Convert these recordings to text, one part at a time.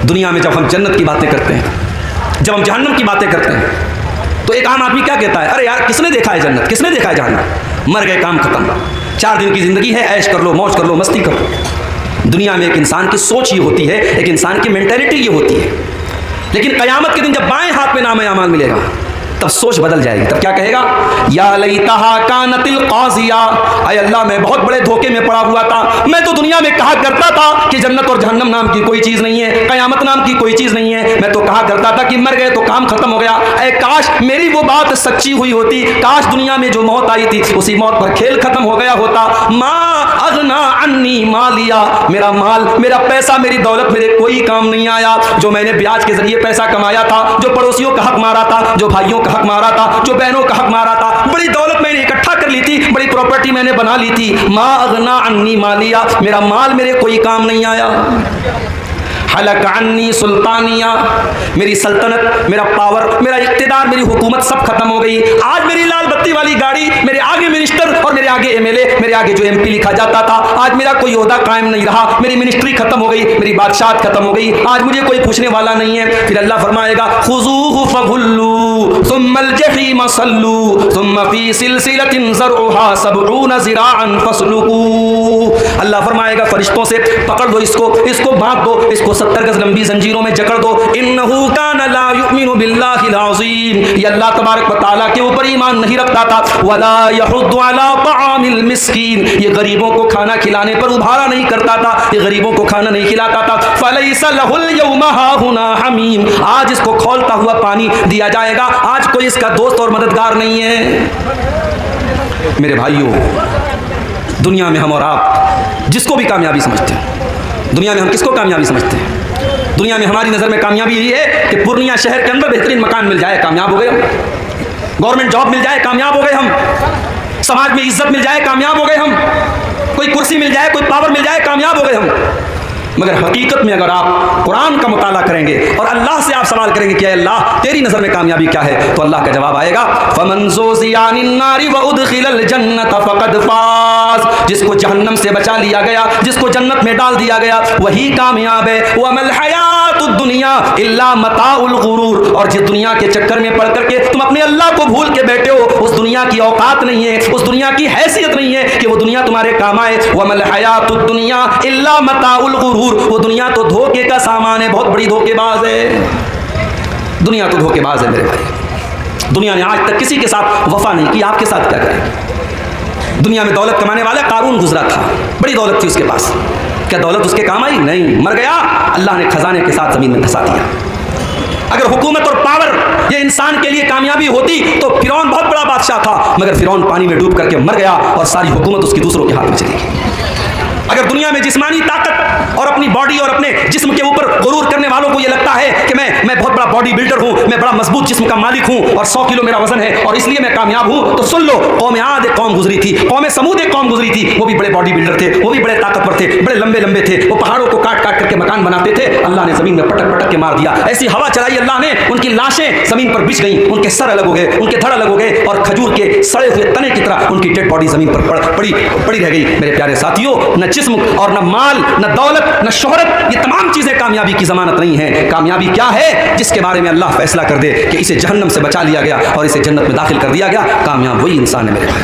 دنیا میں جب ہم جنت کی باتیں کرتے ہیں، جب ہم جہنم کی باتیں کرتے ہیں، تو ایک عام آدمی کیا کہتا ہے؟ ارے یار کس نے دیکھا ہے جنت، کس نے دیکھا ہے جہنم؟ مر گئے، کام ختم، 4 دن کی زندگی ہے، عیش کر لو، موج کر لو، مستی کرو۔ دنیا میں ایک انسان کی سوچ یہ ہوتی ہے، ایک انسان کی مینٹلٹی یہ ہوتی ہے، لیکن قیامت کے دن جب بائیں ہاتھ میں نام اعمال ملے گا تب سوچ بدل جائے گی۔ تب کیا کہے گا؟ یا لیتہا کانت القاضیہ، اے اللہ میں بہت بڑے دھوکے میں پڑا ہوا تھا، میں تو دنیا میں کہا کرتا تھا کہ جنت اور جہنم نام کی کوئی چیز نہیں ہے، قیامت نام کی کوئی چیز نہیں ہے، میں تو کہا کرتا تھا کہ مر گئے تو کام ختم ہو گیا، اے کاش میری وہ بات سچی ہوئی ہوتی، کاش دنیا میں جو موت آئی تھی اسی موت پر کھیل ختم ہو گیا ہوتا۔ ما اغنا عنی مالیا، میرا مال، میرا پیسہ، میری دولت میرے کوئی کام نہیں آیا، جو میں نے بیاج کے ذریعے پیسہ کمایا تھا، جو پڑوسیوں کا حق مارا تھا، جو بھائیوں کا حق مارا تھا، جو بہنوں کا حق مارا تھا، بڑی دولت میں نے اکٹھا کر لی تھی، بڑی پراپرٹی میں نے بنا لی تھی، ما اغنا عنی مالیا، میرا مال میرے کوئی کام نہیں آیا۔ حلق عنی سلطانیہ، میری سلطنت، میرا پاور، میرا اقتدار، میری حکومت سب ختم ہو گئی۔ آج میری لال بتی والی گاڑی، میرے آگے منسٹر اور میرے آگے ایم ایل اے، میرے آگے جو ایم پی لکھا جاتا تھا، آج میرا کوئی عہدہ قائم نہیں رہا، میری منسٹری ختم ہو گئی، میری بادشاہت ختم ہو گئی، آج مجھے کوئی پوچھنے والا نہیں ہے۔ پھر اللہ فرمائے گا خذوہ فغلوا ثم الجحیم صلوا ثم فی سلسلۃ ذرعها 70 ذراعا فاسلکوہ۔ اللہ فرمائے گا فرشتوں سے پکڑ دو، اس کو باندھ دو، اس کو 70 گز لمبی زنجیروں میں جکڑ دو۔ انہ کان لا یؤمن باللہ العظیم، یہ اللہ تبارک و تعالیٰ کے اوپر ایمان نہیں رکھتا تھا۔ ولا یحض علی طعام المسکین، یہ غریبوں کو کھانا کھلانے پر ابھارا نہیں کرتا تھا، یہ غریبوں کو کھانا نہیں کھلاتا تھا۔ فلیس لہ اليوم ہاہنا حمیم، آج اس کو کھولتا ہوا پانی دیا جائے گا، آج کوئی اس کا دوست اور مددگار نہیں ہے۔ میرے بھائیوں، دنیا میں ہم اور آپ جس کو بھی کامیابی سمجھتے ہیں، دنیا میں ہم کس کو کامیابی سمجھتے ہیں؟ دنیا میں ہماری نظر میں کامیابی یہی ہے کہ پورنیہ شہر کے اندر بہترین مکان مل جائے، کامیاب ہو گئے ہم، گورنمنٹ جاب مل جائے، کامیاب ہو گئے ہم، سماج میں عزت مل جائے، کامیاب ہو گئے ہم، کوئی کرسی مل جائے، کوئی پاور مل جائے، کامیاب ہو گئے ہم۔ مگر حقیقت میں اگر آپ قرآن کا مطالعہ کریں گے اور اللہ سے آپ سوال کریں گے کہ اے اللہ تیری نظر میں کامیابی کیا ہے، تو اللہ کا جواب آئے گا فَمَنْ زُحْزِحَ عَنِ النَّارِ وَأُدْخِلَ الْجَنَّةَ فَقَدْ فَازَ، جس کو جہنم سے بچا لیا گیا، جس کو جنت میں ڈال دیا گیا، وہی کامیاب ہے۔ وَمَا الْحَيَاةُ الدُّنْيَا إِلَّا مَتَاعُ الْغُرُورِ، اور جس دنیا کے چکر میں پڑ کر کے تم اپنے اللہ کو بھول کے بیٹھے ہو، اس دنیا کی اوقات نہیں ہے، اس دنیا کی حیثیت نہیں ہے کہ وہ دنیا تمہارے کام آئے۔ وَمَا الْحَيَاةُ الدُّنْيَا إِلَّا مَتَاعُ الْغُرُورِ، وہ دنیا تو دھوکے کا سامان ہے، بہت بڑی دھوکے باز ہے، دنیا تو دھوکے باز ہے میرے بھائی۔ دنیا نے آج تک کسی کے ساتھ وفا نہیں کی، آپ کے ساتھ کیا کرے؟ دنیا میں دولت کمانے والا قارون گزرا تھا، بڑی دولت تھی اس کے پاس، کیا دولت اس کے کام آئی؟ نہیں، مر گیا، اللہ نے خزانے کے ساتھ زمین میں دھسا دیا۔ اگر حکومت اور پاور یہ انسان کے لیے کامیابی ہوتی تو فرعون بہت بڑا بادشاہ تھا، مگر فرعون پانی میں ڈوب کر کے مر گیا اور ساری حکومت اس کی دوسروں کے ہاتھ میں چلی گئی۔ اگر دنیا میں جسمانی طاقت اور اپنی باڈی اور اپنے جسم کے اوپر غرور کرنے والوں کو یہ لگتا ہے کہ میں بہت بڑا باڈی بلڈر ہوں، میں بڑا مضبوط جسم کا مالک ہوں اور 100 کلو میرا وزن ہے اور اس لیے میں کامیاب ہوں، تو سن لو، قوم عاد ایک قوم گزری تھی، قوم سمود ایک قوم گزری تھی، وہ بھی بڑے باڈی بلڈر تھے، وہ بھی بڑے طاقتور تھے، بڑے لمبے لمبے تھے، وہ پہاڑوں کو کاٹ کاٹ کر کے مکان بناتے تھے، اللہ نے زمین میں پٹک پٹک کے مار دیا، ایسی ہوا چلائی اللہ نے، ان کی لاشیں زمین پر بچھ گئیں، ان کے سر الگ ہو گئے، ان کے دھڑ الگ ہو گئے اور کھجور کے سڑے ہوئے تنے کی طرح ان کی ڈیڈ باڈی زمین پر پڑی رہ گئی۔ میرے پیارے ساتھیوں، نہ جسم اور نہ مال، نہ دولت، نہ شہرت، یہ تمام چیزیں کامیابی کی ضمانت نہیں ہیں۔ کامیابی کیا ہے؟ جس کے بارے میں اللہ فیصلہ کر دے کہ اسے جہنم سے بچا لیا گیا اور اسے جنت میں داخل کر دیا گیا، کامیاب وہی انسان ہے میرے بھائی۔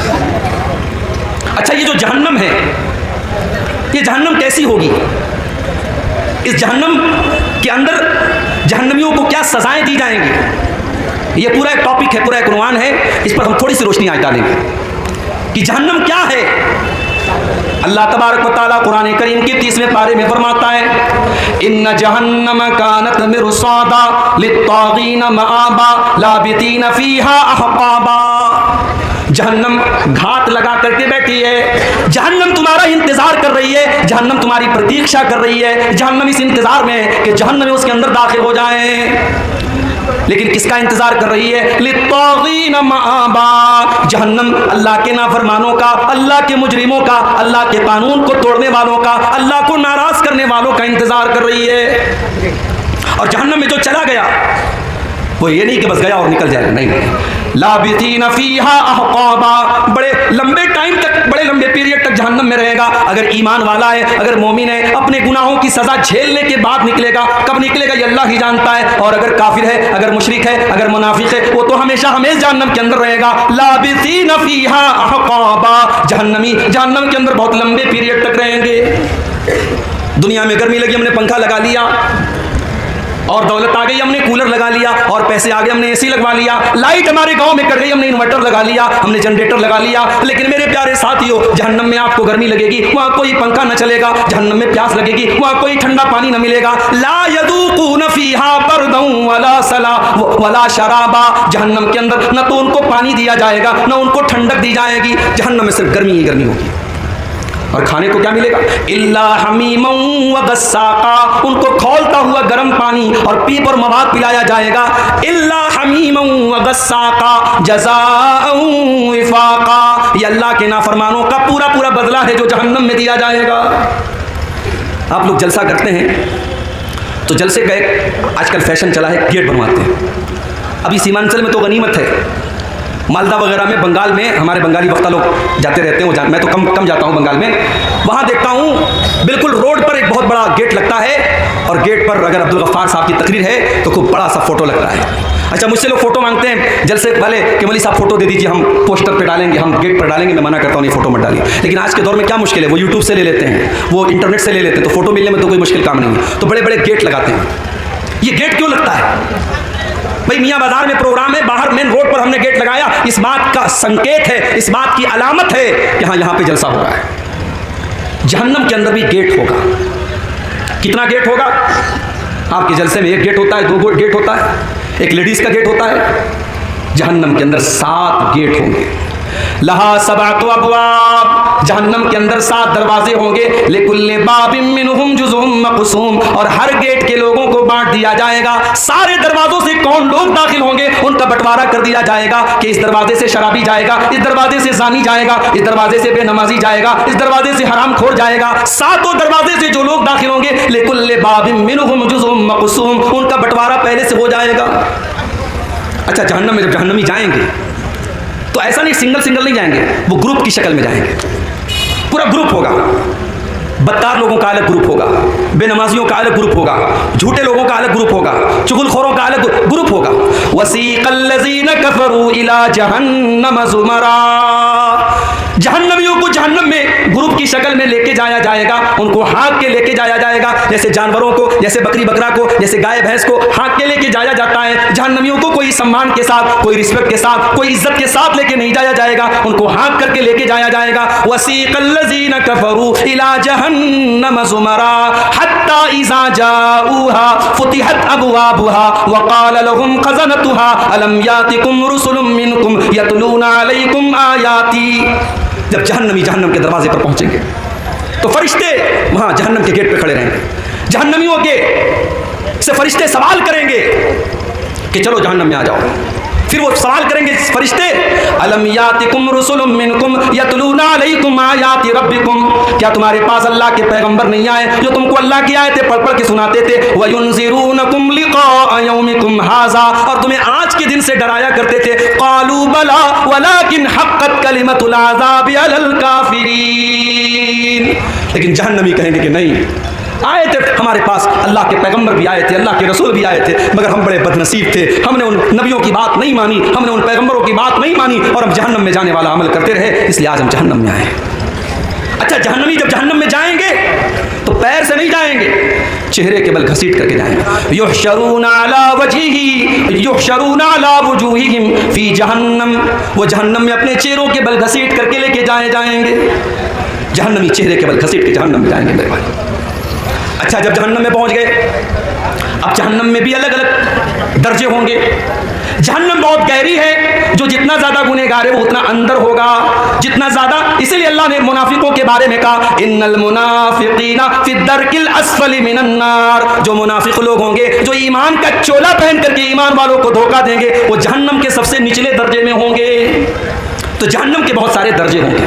اچھا، یہ جو جہنم ہے، یہ جہنم کیسی ہوگی؟ اس جہنم کے اندر جہنمیوں کو کیا سزائیں دی جائیں گی؟ یہ پورا ایک ٹاپک ہے، پورا ایک عنوان ہے، اس پر ہم تھوڑی سی روشنی آج ڈالیں گے کہ جہنم کیا ہے۔ اللہ تبارک و تعالیٰ قرآن کریم کے 30ویں پارے میں فرماتا ہے ان جہنم کانت مرصادا للطاغین مآبا لابثین فیہا احقابا، جہنم گھات لگا کر کے بیٹھی ہے، جہنم تمہارا انتظار کر رہی ہے، جہنم تمہاری پرتیکشا کر رہی ہے، جہنم اس انتظار میں ہے کہ جہنم میں اس کے اندر داخل ہو جائیں۔ لیکن کس کا انتظار کر رہی ہے؟ للطاغین مآبا، جہنم اللہ کے نافرمانوں کا، اللہ کے مجرموں کا، اللہ کے قانون کو توڑنے والوں کا، اللہ کو ناراض کرنے والوں کا انتظار کر رہی ہے۔ اور جہنم میں جو چلا گیا وہ یہ نہیں کہ بس گیا اور نکل جائے گا، نہیں، لابثین فیہا احقابا، بڑے لمبے ٹائم تک، بڑے لمبے پیریڈ تک جہنم میں رہے گا۔ اگر ایمان والا ہے، اگر مومن ہے، اپنے گناہوں کی سزا جھیلنے کے بعد نکلے گا، کب نکلے گا یہ اللہ ہی جانتا ہے، اور اگر کافر ہے، اگر مشرک ہے، اگر منافق ہے، وہ تو ہمیشہ ہمیشہ جہنم کے اندر رہے گا۔ لابثین فیہا احقابا، جہنمی جہنم کے اندر بہت لمبے پیریڈ تک رہیں گے۔ دنیا میں گرمی لگی، ہم نے پنکھا لگا لیا، اور دولت آ گئی، ہم نے کولر لگا لیا، اور پیسے آگے ہم نے اے سی لگوا لیا، لائٹ ہمارے گاؤں میں کٹ گئی، ہم نے انورٹر لگا لیا، ہم نے جنریٹر لگا لیا۔ لیکن میرے پیارے ساتھیو، جہنم میں آپ کو گرمی لگے گی، وہاں کوئی پنکھا نہ چلے گا، جہنم میں پیاس لگے گی، وہاں کوئی ٹھنڈا پانی نہ ملے گا۔ لا یذوقون فیہا بردا ولا شرابا، جہنم کے اندر نہ تو ان کو پانی دیا جائے گا، نہ ان کو ٹھنڈک دی جائے گی، جہنم میں صرف گرمی ہی گرمی ہوگی۔ اور کھانے کو کیا ملے گا؟ الا حمیما وغساقا، ان کو کھولتا ہوا گرم پانی اور پیپ اور مواد پلایا جائے گا۔ الا حمیما وغساقا جزاء وفاقا، یہ اللہ کے نافرمانوں کا پورا پورا بدلہ ہے جو جہنم میں دیا جائے گا۔ آپ لوگ جلسہ کرتے ہیں تو جلسے کا ایک آج کل فیشن چلا ہے، گیٹ بنواتے ہیں۔ ابھی سیمانچل میں تو غنیمت ہے، مالدہ وغیرہ میں، بنگال میں، ہمارے بنگالی وقتہ لوگ جاتے رہتے ہیں، میں تو کم جاتا ہوں بنگال میں، وہاں دیکھتا ہوں بالکل روڈ پر ایک بہت بڑا گیٹ لگتا ہے، اور گیٹ پر اگر عبدالغفار صاحب کی تقریر ہے تو خوب بڑا سا فوٹو لگتا ہے۔ اچھا، مجھ سے لوگ فوٹو مانگتے ہیں جلسے والے کہ مولوی صاحب فوٹو دے دیجیے، ہم پوسٹر پہ ڈالیں گے، ہم گیٹ پر ڈالیں گے۔ میں منع کرتا ہوں، یہ فوٹو مت ڈالیے۔ لیکن آج کے دور میں کیا مشکل ہے، وہ یوٹیوب سے لے لیتے ہیں، وہ انٹرنیٹ سے لے لیتے ہیں، تو فوٹو ملنے میں تو کوئی مشکل کام نہیں ہے، تو بڑے بڑے گیٹ لگاتے ہیں۔ یہ گیٹ کیوں لگتا ہے بھائی؟ میاں بازار میں پروگرام ہے، باہر مین روڈ پر ہم نے گیٹ لگایا، اس بات کا سنکیت ہے، اس بات کی علامت ہے کہ ہاں یہاں پہ جلسہ ہو رہا ہے۔ جہنم کے اندر بھی گیٹ ہوگا۔ کتنا گیٹ ہوگا؟ آپ کے جلسے میں ایک گیٹ ہوتا ہے، دو گیٹ ہوتا ہے، ایک لیڈیز کا گیٹ ہوتا ہے۔ جہنم کے اندر 7 گیٹ ہوں گے۔ لہا 7 ابواب، جہنم کے اندر 7 دروازے ہوں گے۔ لکل باب منہم جزء مقسوم، اور ہر گیٹ کے لوگوں کو بانٹ دیا جائے گا۔ سارے دروازوں سے کون لوگ داخل ہوں گے ان کا بٹوارا کر دیا جائے گا کہ اس دروازے سے شرابی جائے گا، اس دروازے سے زانی جائے گا، اس دروازے سے بے نمازی جائے گا، اس دروازے سے حرام خور جائے گا۔ 7 دروازے سے جو لوگ داخل ہوں گے، لکل باب منہم جزء مقسوم، ان کا بٹوارا پہلے سے ہو جائے گا۔ اچھا، جہنم میں جب جہنمی جائیں گے تو ایسا نہیں سنگل نہیں جائیں گے، وہ گروپ کی شکل میں جائیں گے، پورا گروپ ہوگا۔ بدکار لوگوں کا الگ گروپ ہوگا، بے نمازیوں کا الگ گروپ ہوگا، جھوٹے لوگوں کا الگ گروپ ہوگا، چغل خوروں کا الگ گروپ ہوگا۔ وسیق الذین کفروا الی جہنم زمرا، جہنمیوں کو جہنم میں گروپ کی شکل میں لے کے جایا جائے گا، ان کو ہانک کے لے کے جایا جائے گا، جیسے جانوروں کو، جیسے بکری بکرا کو، جیسے گائے بھینس کو ہانک کے لے کے جایا جاتا ہے۔ جہنمیوں کو کوئی سمان کے ساتھ، کوئی رسپیکٹ کے ساتھ، کوئی عزت کے ساتھ لے کے نہیں جایا جائے گا، ان کو ہانک کر کے لے کے جایا جائے گا۔ وسیق الذین کفروا الی جہنم زمرا حتی اذا جاؤوها فتحت ابوابها وقال لهم خزنتها الم یاتکم رسل منکم یتلون علیکم آیاتی۔ جب جہنمی جہنم کے دروازے پر پہنچیں گے تو فرشتے وہاں جہنم کے گیٹ پہ کھڑے رہیں گے، جہنمیوں کے سے فرشتے سوال کریں گے کہ چلو جہنم میں آ جاؤ۔ پھر وہ سوال کریں گے فرشتے، الم یاتکم رسل منکم یتلون علیکم آیات ربکم، کیا تمہارے پاس اللہ کے پیغمبر نہیں آئے جو تم کو اللہ کی آیتیں پڑھ پڑھ کے سناتے تھے؟ وینذرونکم لقاء یومکم ھذا، اور تمہیں آج کے دن سے ڈرایا کرتے تھے۔ قالوا بلا ولکن حقت کلمۃ العذاب علی الکافرین، لیکن جہنمی کہیں گے کہ نہیں، آئے تھے ہمارے پاس، اللہ کے پیغمبر بھی آئے تھے، اللہ کے رسول بھی آئے تھے، مگر ہم بڑے بد نصیب تھے، ہم نے ان نبیوں کی بات نہیں مانی، ہم نے ان پیغمبروں کی بات نہیں مانی، اور ہم جہنم میں جانے والا عمل کرتے رہے، اس لیے آج ہم جہنم میں آئے۔ اچھا، جہنمی جب جہنم میں جائیں گے تو پیر سے نہیں جائیں گے، چہرے کے بل گھسیٹ کر کے جائیں گے۔ یحشرون علی وجوہہم فی جہنم، وہ جہنم میں اپنے چہروں کے بل گھسیٹ کر کے لے کے جائیں گے، جہنمی چہرے کے بل گھسیٹ کے جہنم میں جائیں گے میرے بھائی۔ اچھا، جب جہنم میں پہنچ گئے، اب جہنم میں بھی الگ الگ درجے ہوں گے۔ جہنم بہت گہری ہے، جو جتنا زیادہ گنہگار ہے وہ اتنا اندر ہوگا، جتنا زیادہ، اسی لیے اللہ نے منافقوں کے بارے میں کہا ان المنافقین فی الدرک الاسفل من النار، جو منافق لوگ ہوں گے، جو ایمان کا چولا پہن کر کے ایمان والوں کو دھوکہ دیں گے، وہ جہنم کے سب سے نچلے درجے میں ہوں گے۔ تو جہنم کے بہت سارے درجے ہوں گے۔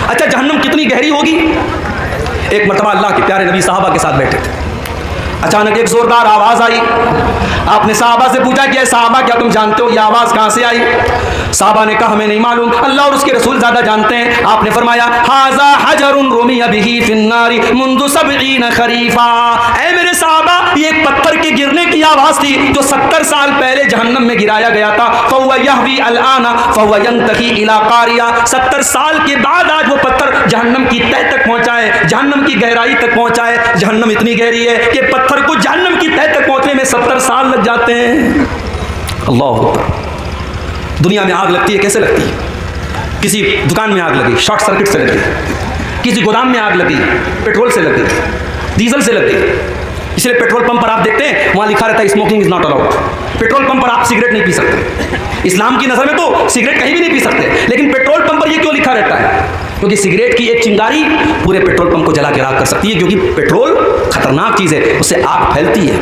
اچھا، جہنم کتنی گہری ہوگی؟ ایک مرتبہ اللہ کے پیارے نبی صحابہ کے ساتھ بیٹھے تھے، اچانک ایک زوردار آواز آئی. آپ نے صحابہ سے پوچھا کہ اے صحابہ کیا تم جانتے ہو یہ آواز کہاں سے آئی؟ صحابہ نے کہا ہمیں نہیں معلوم، اللہ اور اس کے رسول زیادہ جانتے ہیں. آپ نے فرمایا ھذا حجر رمی بہ فی النار منذ 70 خریفا. اے میرے صحابہ یہ ایک پتھر کے گرنے کی آواز تھی جو 70 سال پہلے جہنم میں گرایا گیا تھا. فهو يهوي الآن فهو ينتهي الى قاریہ. 70 سال کے بعد آج وہ پتھر جہنم کی تہ تک پہنچا ہے، جہنم کی گہرائی تک پہنچا ہے. جہنم اتنی گہری ہے کہ پتھر کو جہنم کی تہ تک پہنچنے میں 70 سال لگ جاتے ہیں. اللہ اکبر. دنیا میں آگ لگتی ہے کیسے لگتی ہے؟ کسی دکان میں آگ لگی شارٹ سرکٹ سے لگی، کسی گودام میں آگ لگی پیٹرول سے لگی، ڈیزل سے لگی. اس لیے پیٹرول پمپ پر آپ دیکھتے ہیں وہاں لکھا رہتا ہے smoking is not allowed. Petrol pump پر آپ سگریٹ نہیں پی سکتے. اسلام کی نظر میں تو سگریٹ کہیں بھی نہیں پی سکتے، لیکن پیٹرول پمپ پر یہ کیوں لکھا رہتا ہے؟ کیونکہ سگریٹ کی ایک چنگاری پورے پیٹرول پمپ کو جلا کے راکھ کر سکتی ہے، کیونکہ پیٹرول خطرناک چیز ہے، اس سے آگ پھیلتی ہے.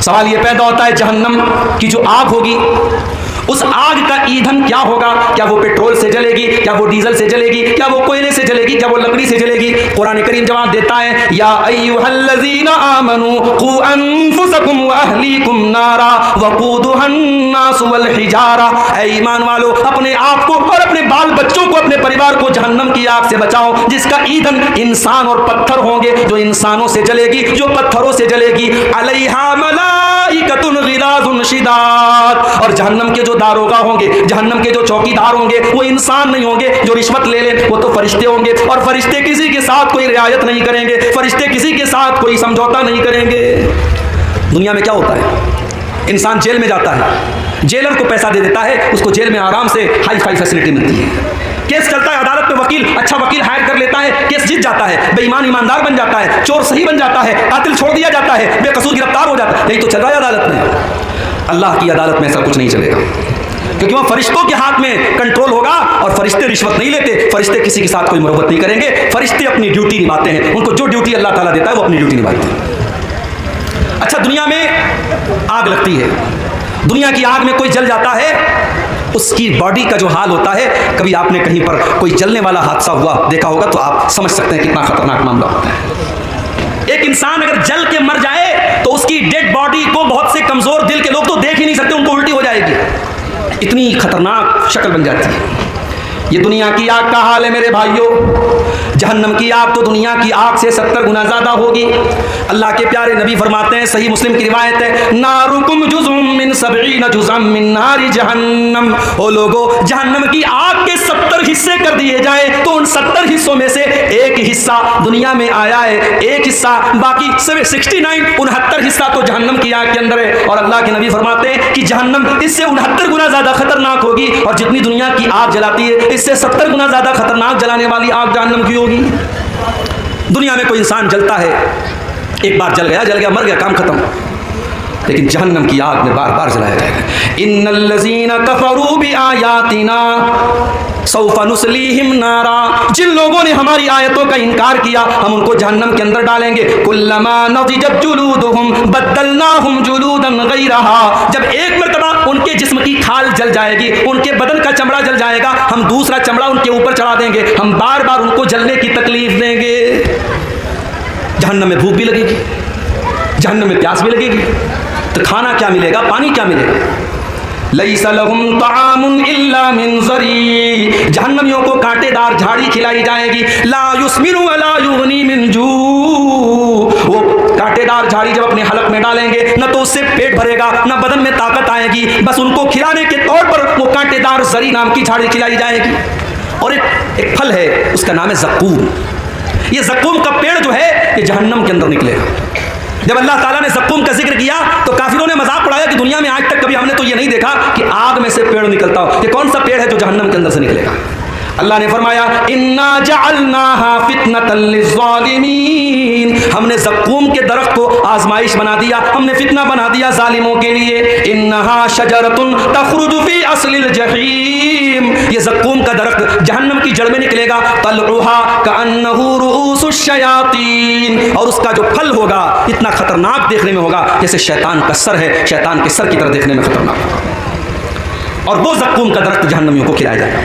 سوال یہ پیدا ہوتا ہے جہنم کی جو آگ ہوگی اس آگ کا ایندھن کیا ہوگا؟ کیا وہ پیٹرول سے جلے گی؟ کیا وہ ڈیزل سے جلے گی؟ کیا وہ کوئلے سے جلے گی؟ کیا وہ لکڑی سے جلے گی؟ قرآن کریم جواب دیتا ہے یا ایھا الذین آمنوا قوا انفسکم واہلیکم نارا وقودھا الناس والحجارہ. اے ایمان والو اپنے آپ کو اور اپنے بال بچوں کو اپنے پریوار کو جہنم کی آگ سے بچاؤ جس کا ایندھن انسان اور پتھر ہوں گے، جو انسانوں سے جلے گی، جو پتھروں سے جلے گی. علیہا ملائکۃ غلاظ شداد. اور جہنم کے جو داروغہ ہوں گے، جہنم کے جو چوکیدار ہوں گے وہ انسان نہیں ہوں گے جو رشوت لے لیں، وہ تو فرشتے ہوں گے. اور فرشتے کسی کے ساتھ کوئی رعایت نہیں کریں گے، فرشتے کسی کے ساتھ کوئی سمجھوتا نہیں کریں گے. دنیا میں کیا ہوتا ہے؟ انسان جیل میں جاتا ہے، جیلر کو پیسہ دے دیتا ہے، اس کو جیل میں آرام سے ہائی فائی فیسلٹی ملتی ہے. کیس چلتا ہے عدالت میں، وکیل اچھا وکیل ہائر کر لیتا ہے، کیس جیت جاتا ہے، بے ایمان ایماندار بن جاتا ہے، چور صحیح بن جاتا ہے، قاتل چھوڑ دیا جاتا ہے، بے قصور گرفتار ہو جاتا ہے. یہی تو چل رہا ہے عدالت میں. اللہ کی عدالت میں ایسا کچھ نہیں چلے گا، کیونکہ وہاں فرشتوں کے ہاتھ میں کنٹرول ہوگا اور فرشتے رشوت نہیں لیتے، فرشتے کسی کے ساتھ کوئی مربت نہیں کریں گے، فرشتے اپنی ڈیوٹی نبھاتے ہیں. ان کو جو ڈیوٹی اللہ تعالیٰ دیتا ہے وہ اپنی ڈیوٹی نبھاتے ہیں. اچھا دنیا میں آگ لگتی ہے، دنیا کی آگ میں کوئی جل جاتا ہے، اس کی باڈی کا جو حال ہوتا ہے، کبھی آپ نے کہیں پر کوئی جلنے والا حادثہ ہوا دیکھا ہوگا تو آپ سمجھ سکتے ہیں کتنا خطرناک معاملہ ہوتا ہے. ایک انسان اگر جل کے مر جائے تو اس کی ڈیڈ باڈی کو بہت سے کمزور دل کے لوگ تو دیکھ ہی نہیں سکتے، ان کو الٹی ہو جائے گی، اتنی خطرناک شکل بن جاتی ہے. یہ دنیا کی آگ کا حال ہے میرے بھائیوں. جہنم کی آگ تو دنیا کی آگ سے 70 گنا زیادہ ہوگی. اللہ کے پیارے نبی فرماتے ہیں، صحیح مسلم کی روایت ہے، نارکم جزء من 70 جزءا من نار جہنم. او لوگو جہنم کی آگ کے 70 حصے کر دیے جائیں تو ان 70 حصوں میں سے ایک حصہ دنیا میں آیا ہے، ایک حصہ باقی 69 حصہ تو جہنم کی آگ کے اندر ہے. اور اللہ کے نبی فرماتے ہیں کہ جہنم اس سے 69 گنا زیادہ خطرناک ہوگی، اور جتنی دنیا کی آگ جلاتی ہے اس سے 70 گنا زیادہ خطرناک جلانے والی آگ جہنم کی ہوگی. دنیا میں کوئی انسان جلتا ہے، ایک بار جل گیا مر گیا، کام ختم. لیکن جہنم کی آگ میں بار بار جلایا جائے گا. ان الذین کفروا بآیاتنا سوف نصلیہم نارا. جن لوگوں نے ہماری آیتوں کا انکار کیا ہم ان کو جہنم کے اندر ڈالیں گے. کلما نضجت جلودہم بدلناہم جلودا غیرہا. جب ایک مرتبہ ان کے جسم کی کھال جل جائے گی، ان کے بدن کا چمڑا جل جائے گا، ہم دوسرا چمڑا ان کے اوپر چڑھا دیں گے، ہم بار بار ان کو جلنے کی تکلیف دیں گے. جہنم میں بھوک بھی لگے گی، جہنم میں پیاس بھی لگے گی، تو کھانا کیا ملے گا، پانی کیا ملے گا؟ لیس لہم طعام الا من ضریع. جہنمیوں کو کانٹے دار جھاڑی کھلائی جائے گی. لا یسمن ولا یغنی من جوع. وہ کانٹے دار جھاڑی جب اپنے حلق میں ڈالیں گے نہ تو اس سے پیٹ بھرے گا نہ بدن میں طاقت آئے گی، بس ان کو کھلانے کے طور پر وہ کانٹے دار زری نام کی جھاڑی کھلائی جائے گی. اور ایک پھل ہے اس کا نام ہے زقوم. یہ زقوم کا پیڑ جو ہے یہ جہنم کے اندر نکلے گا. جب اللہ تعالیٰ نے زقوم کا ذکر کیا تو کافروں نے مذاق اڑایا کہ دنیا میں آج تک کبھی ہم نے تو یہ نہیں دیکھا کہ آگ میں سے پیڑ نکلتا ہو. یہ کون سا پیڑ ہے جو جہنم کے اندر سے نکلے گا؟ اللہ نے فرمایا انا جعلناها فتنة للظالمین. ہم نے زقوم کے درخت کو آزمائش بنا دیا، ہم نے فتنہ بنا دیا ظالموں کے لیے. انها شجرة تخرج في اصل الجحیم. یہ زقوم کا درخت جہنم کی جڑ میں نکلے گا. طلعها كأنه رؤوس الشیاطین. اور اس کا جو پھل ہوگا اتنا خطرناک دیکھنے میں ہوگا جیسے شیطان کا سر ہے، شیطان کے سر کی طرح دیکھنے میں خطرناک ہوگا. اور وہ زقوم کا درخت جہنمیوں کو کھلایا جائے گا.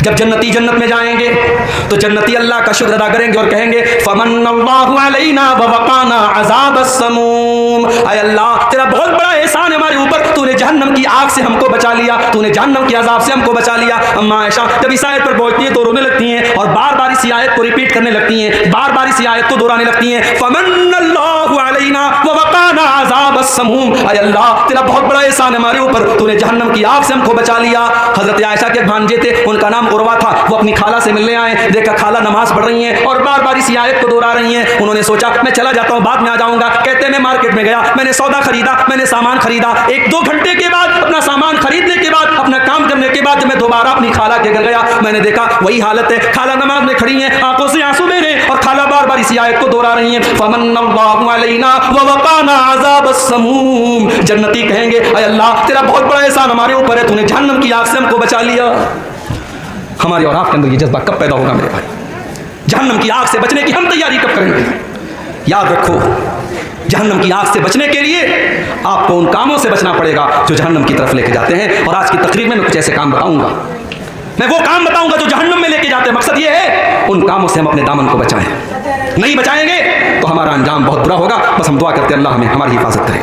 جب جنتی جنت میں جائیں گے تو جنتی اللہ کا شکر ادا کریں گے اور کہیں گے فمن اللہ علینا ووقانا عذاب السموم، اے اللہ تیرا بہت بڑا احسان ہے ہمارے اوپر، تو نے جہنم کی آگ سے ہم کو بچا لیا، تو نے جہنم کے عذاب سے ہم کو بچا لیا۔ اما عائشہ جب اس آیت پر پہنچتی ہیں تو رونے لگتی ہیں اور بار بار اسی آیت کو ریپیٹ کرنے لگتی ہیں، بار بار اسی آیت کو دہرانے لگتی ہیں، فمن اللہ علینا ووقانا عذاب السموم، اے اللہ تیرا بہت بڑا احسان ہے ہمارے اوپر، تو نے جہنم کی آگ سے ہم کو بچا لیا۔ حضرت عائشہ کے بھانجے تھے، ان کا نام عروہ تھا، وہ اپنی خالہ سے ملنے آئے، دیکھا خالہ نماز پڑھ رہی ہیں اور بار بار اسی آیت کو دہرا رہی ہیں، انہوں نے سوچا میں چلا جاتا ہوں، بعد میں آ جاؤں گا۔ کہتے ہیں میں مارکیٹ میں گیا، میں نے سودا خریدا، میں نے سامان خریدا، 1-2 گھنٹے کے بعد اپنا سامان خریدنے کے بعد، اپنا کام کرنے کے بعد جب میں دوبارہ اپنی خالہ کے گھر گیا، میں نے دیکھا وہی حالت ہے، خالہ نماز میں کھڑی ہیں، آنکھوں سے آنسو بہ رہے ہیں اور خالہ بار بار اسی آیت کو دہرا رہی ہیں، فمن اللہ علینا ووقانا عذاب السموم، جنتی کہیں گے اے اللہ تیرا بہت بڑا احسان ہمارے اوپر ہے، تو نے جہنم کی آگ سے ہم کو بچا لیا۔ ہمارے اور آپ کے اندر یہ جذبہ کب پیدا ہوگا میرے بھائی؟ جہنم کی آگ سے بچنے کی ہم تیاری کب کریں گے؟ یاد رکھو جہنم کی آگ سے بچنے کے لیے آپ کو ان کاموں سے بچنا پڑے گا جو جہنم کی طرف لے کے جاتے ہیں، اور آج کی تقریر میں کچھ ایسے کام بتاؤں گا، میں وہ کام بتاؤں گا جو جہنم میں لے کے جاتے ہیں۔ مقصد یہ ہے ان کاموں سے ہم اپنے دامن کو بچائیں، نہیں بچائیں گے تو ہمارا انجام بہت برا ہوگا۔ بس ہم دعا کرتے ہیں اللہ ہمیں ہماری حفاظت کرے۔